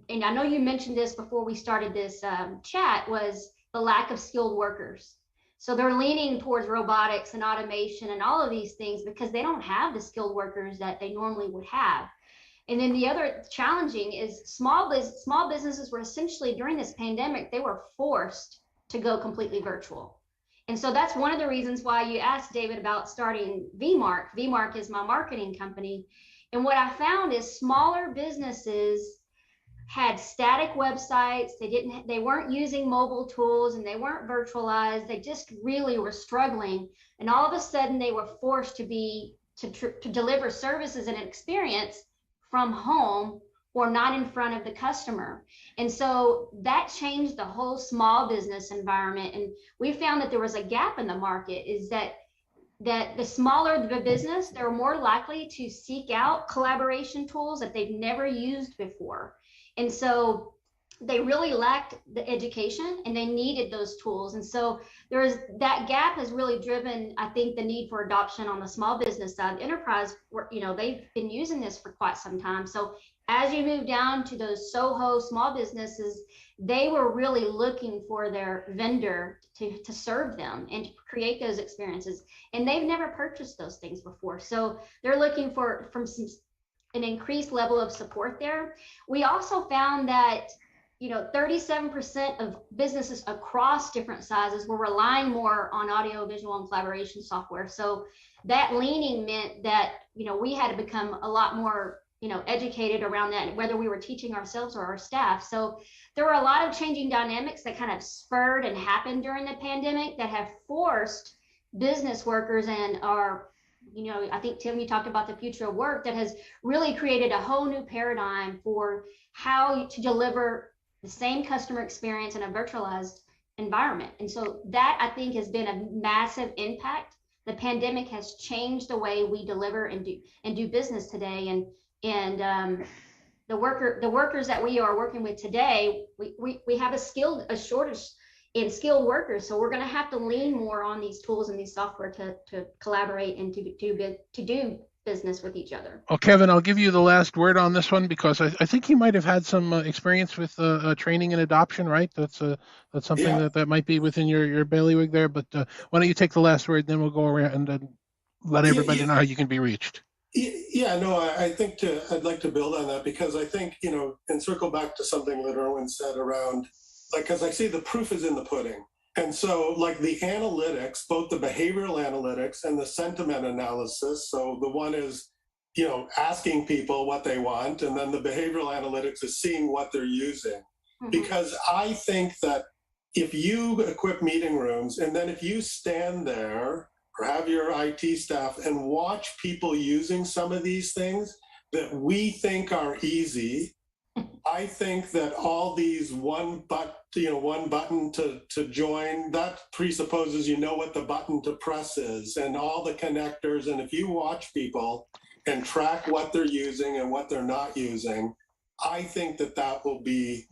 And I know you mentioned this before we started this chat, was the lack of skilled workers. So they're leaning towards robotics and automation and all of these things because they don't have the skilled workers that they normally would have. And then the other challenging is small businesses were essentially, during this pandemic, they were forced to go completely virtual. And so that's one of the reasons why you asked David about starting VMark. VMark is my marketing company. And what I found is smaller businesses had static websites. They weren't using mobile tools, and they weren't virtualized. They just really were struggling. And all of a sudden they were forced to deliver services and experience from home or not in front of the customer. And so that changed the whole small business environment. And we found that there was a gap in the market, is that the smaller the business, they're more likely to seek out collaboration tools that they've never used before. And so they really lacked the education, and they needed those tools. And so that gap has really driven, I think, the need for adoption on the small business side. Enterprise, they've been using this for quite some time. So as you move down to those SOHO small businesses, they were really looking for their vendor to serve them and to create those experiences. And they've never purchased those things before. So they're looking for an increased level of support there. We also found that 37% of businesses across different sizes were relying more on audio, visual, and collaboration software. So that leaning meant that we had to become a lot more educated around that, whether we were teaching ourselves or our staff. So there were a lot of changing dynamics that kind of spurred and happened during the pandemic that have forced business workers and our I think, Tim, you talked about the future of work that has really created a whole new paradigm for how to deliver the same customer experience in a virtualized environment. And so that, I think, has been a massive impact. The pandemic has changed the way we deliver and do business today. And the workers that we are working with today, we have a shortage in skilled workers. So we're going to have to lean more on these tools and these software to collaborate and to do business with each other. Well, Kevin, I'll give you the last word on this one because I think you might have had some experience with training and adoption, right? That's something Yeah. that might be within your bailiwick there. But why don't you take the last word, then we'll go around and let Yeah, everybody know how you can be reached. yeah, no, I think I'd like to build on that because I think, and circle back to something that Erwin said around, like, because I see the proof is in the pudding. And so, like, the analytics, both the behavioral analytics and the sentiment analysis. So the one is, asking people what they want, and then the behavioral analytics is seeing what they're using. Mm-hmm. Because I think that if you equip meeting rooms and then if you stand there or have your IT staff and watch people using some of these things that we think are easy, I think that all these one button to join, that presupposes you know what the button to press is and all the connectors. And if you watch people and track what they're using and what they're not using, I think that will be,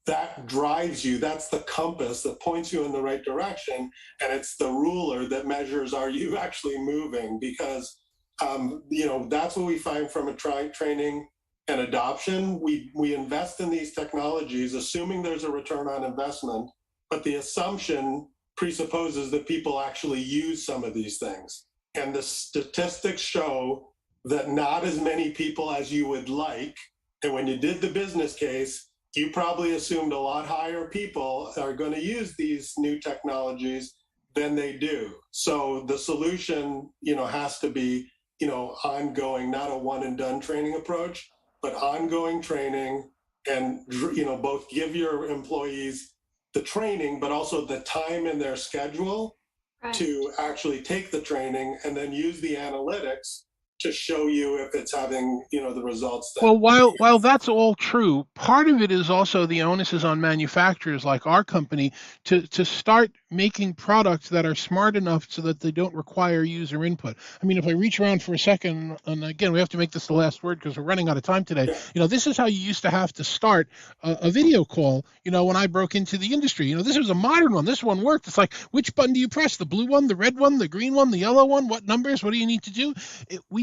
that drives you. That's the compass that points you in the right direction. And it's the ruler that measures, are you actually moving? Because, that's what we find from a training and adoption. We invest in these technologies, assuming there's a return on investment, but the assumption presupposes that people actually use some of these things. And the statistics show that not as many people as you would like. And when you did the business case, you probably assumed a lot higher people are going to use these new technologies than they do. So the solution, has to be, ongoing, not a one and done training approach, but ongoing training and, both give your employees the training, but also the time in their schedule to actually take the training and then use the analytics to show you if it's having, the results. Well, while that's all true, part of it is also the onus is on manufacturers like our company to start making products that are smart enough so that they don't require user input. I mean, if I reach around for a second, and again, we have to make this the last word because we're running out of time today. Yeah. This is how you used to have to start a video call. When I broke into the industry, this was a modern one. This one worked. It's like, which button do you press? The blue one, the red one, the green one, the yellow one? What numbers? What do you need to do?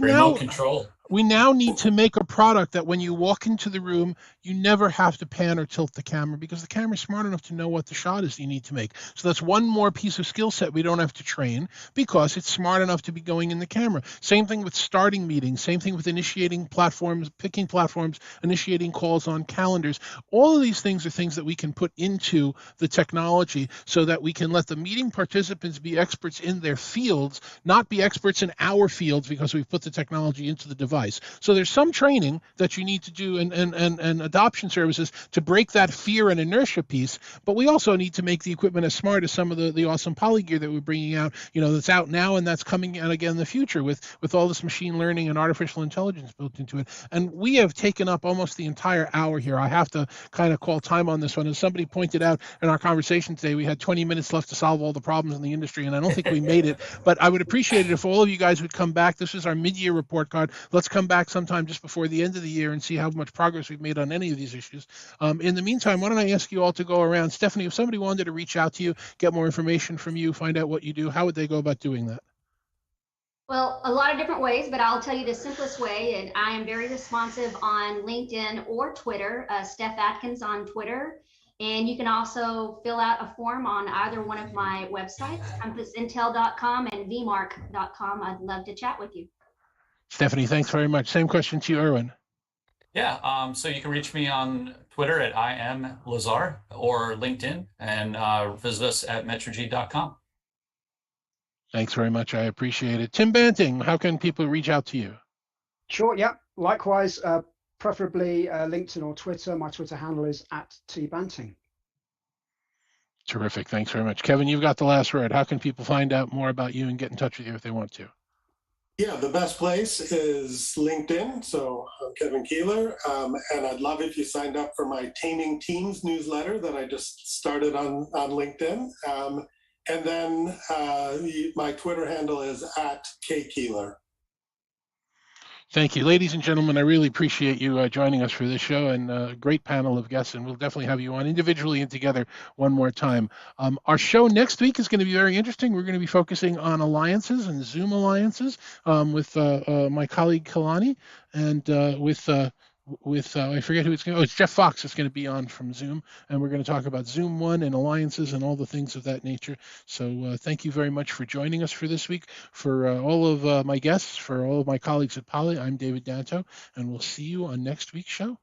Remote control. We now need to make a product that when you walk into the room, you never have to pan or tilt the camera because the camera's smart enough to know what the shot is you need to make. So that's one more piece of skill set we don't have to train because it's smart enough to be going in the camera. Same thing with starting meetings, same thing with initiating platforms, picking platforms, initiating calls on calendars. All of these things are things that we can put into the technology so that we can let the meeting participants be experts in their fields, not be experts in our fields because we've put the technology into the device. So there's some training that you need to do and adoption services to break that fear and inertia piece, but we also need to make the equipment as smart as some of the awesome poly gear that we're bringing out, that's out now and that's coming out again in the future with all this machine learning and artificial intelligence built into it. And we have taken up almost the entire hour here. I have to kind of call time on this one. As somebody pointed out in our conversation today, we had 20 minutes left to solve all the problems in the industry, and I don't think we made it, but I would appreciate it if all of you guys would come back. This is our mid-year report card. Let's come back sometime just before the end of the year and see how much progress we've made on any of these issues. In the meantime, why don't I ask you all to go around? Stephanie, if somebody wanted to reach out to you, get more information from you, find out what you do, how would they go about doing that? Well, a lot of different ways, but I'll tell you the simplest way. And I am very responsive on LinkedIn or Twitter, Steph Atkins on Twitter. And you can also fill out a form on either one of my websites, compassintel.com and vmark.com. I'd love to chat with you. Stephanie, thanks very much. Same question to you, Erwin. Yeah, so you can reach me on Twitter at IamLazar or LinkedIn and visit us at metrigy.com. Thanks very much. I appreciate it. Tim Banting, how can people reach out to you? Sure, yeah. Likewise, preferably LinkedIn or Twitter. My Twitter handle is @tbanting. Terrific. Thanks very much. Kevin, you've got the last word. How can people find out more about you and get in touch with you if they want to? Yeah, the best place is LinkedIn. So I'm Kevin Keeler, and I'd love if you signed up for my Taming Teams newsletter that I just started on LinkedIn. And then my Twitter handle is at @kkeeler. Thank you, ladies and gentlemen. I really appreciate you joining us for this show, and a great panel of guests. And we'll definitely have you on individually and together one more time. Our show next week is going to be very interesting. We're going to be focusing on alliances and Zoom alliances with my colleague Kalani, and with I forget who it's going. Oh, it's Jeff Fox. It's going to be on from Zoom, and we're going to talk about Zoom One and alliances and all the things of that nature. So thank you very much for joining us for this week. For all of my guests, for all of my colleagues at Poly, I'm David Danto, and we'll see you on next week's show.